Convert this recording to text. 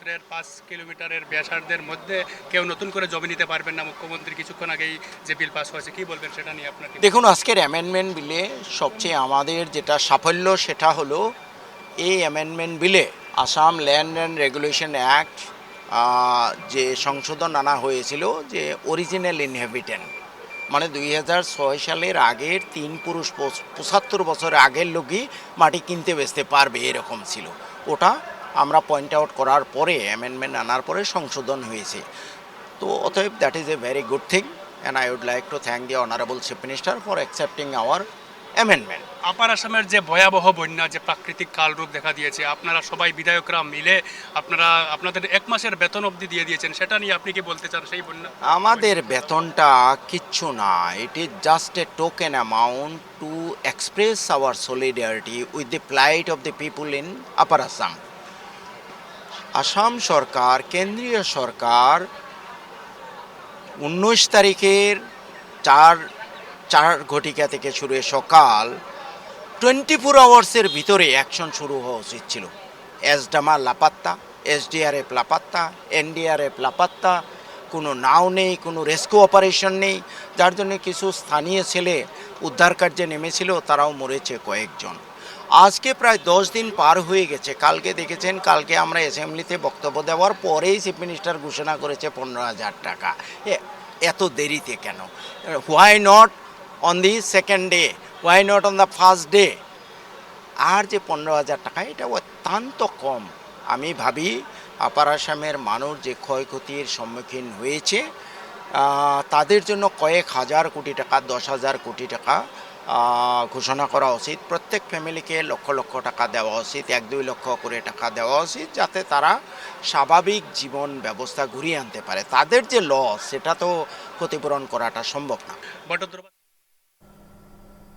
কিলোমিটারের 5 কিলোমিটারের ব্যাসার্ধের মধ্যে কেউ নতুন করে জমি নিতে পারবেন না। মুখ্যমন্ত্রী কিছুক্ষণ আগেই যে বিল পাস হয়েছে, কি বলবেন সেটা নিয়ে আপনার? দেখুন, আজকের অ্যামেন্ডমেন্ট বিলে সবচেয়ে আমাদের যেটা সাফল্য সেটা হলো এই অ্যামেন্ডমেন্ট বিলে Assam land and regulation act যে সংশোধন আনা হয়েছিল, যে অরিজিনাল ইনহ্যাবিটেন্ট মানে 2006 সালের আগের 3 পুরুষ 75 বছর আগের লোকই মাটি কিনতে বেচতে পারবে এরকম ছিল। ওটা আমরা পয়েন্ট আউট করার পরে অ্যামেন্ডমেন্ট আনার পরে সংশোধন হয়েছে। তো অতএব that is a very good thing, and I would like to thank the honourable chief minister for accepting our amendment. Upper আসামের যে ভয়াবহ বন্যা, যে প্রাকৃতিক কালরূপ দেখা দিয়েছে, আপনারা সবাই বিধায়করা মিলে আপনাদের 1 মাসের বেতন অবধি দিয়ে দিয়েছেন, সেটা নিয়ে আপনি কি বলতে চান? সেই বন্যা আমাদের বেতনটা কিচ্ছু না, it is just a token amount to express our solidarity with the plight of the people in upper Assam. Assam সরকার, কেন্দ্রীয় সরকার 19 তারিখের চার ঘটিকা থেকে শুরু সকাল 24 আওয়ার্সের ভিতরে অ্যাকশন শুরু হওয়া উচিত ছিল। এসডামা লাপাত্তা, এসডিআরএফ লাপাত্তা, এনডিআরএফ লাপাত্তা, কোনো নাও নেই, কোনো রেস্কিউ অপারেশন নেই, যার জন্য কিছু স্থানীয় ছেলে উদ্ধার কার্যে নেমেছিল, তারাও মরেছে কয়েকজন। আজকে প্রায় 10 দিন পার হয়ে গেছে। কালকে দেখেছেন, কালকে আমরা অ্যাসেম্বলিতে বক্তব্য দেওয়ার পরেই চিফ মিনিস্টার ঘোষণা করেছে 15,000 টাকা। এত দেরিতে কেন? Why not on the second day, why not on the first day? আর যে 15,000 টাকা, এটা অত্যন্ত কম। আমি ভাবি আপার আসামের মানুষ যে ক্ষয়ক্ষতির সম্মুখীন হয়েছে, তাদের জন্য কয়েক হাজার কোটি টাকা, 10,000 কোটি টাকা ঘোষণা করা উচিত। প্রত্যেক ফ্যামিলিকে লক্ষ লক্ষ টাকা দেওয়া উচিত, 1-2 লক্ষ করে টাকা দেওয়া উচিত, যাতে তারা স্বাভাবিক জীবন ব্যবস্থা ঘুরিয়ে আনতে পারে। তাদের যে লস, সেটা তো ক্ষতিপূরণ করাটা সম্ভব না। বটদ্রবা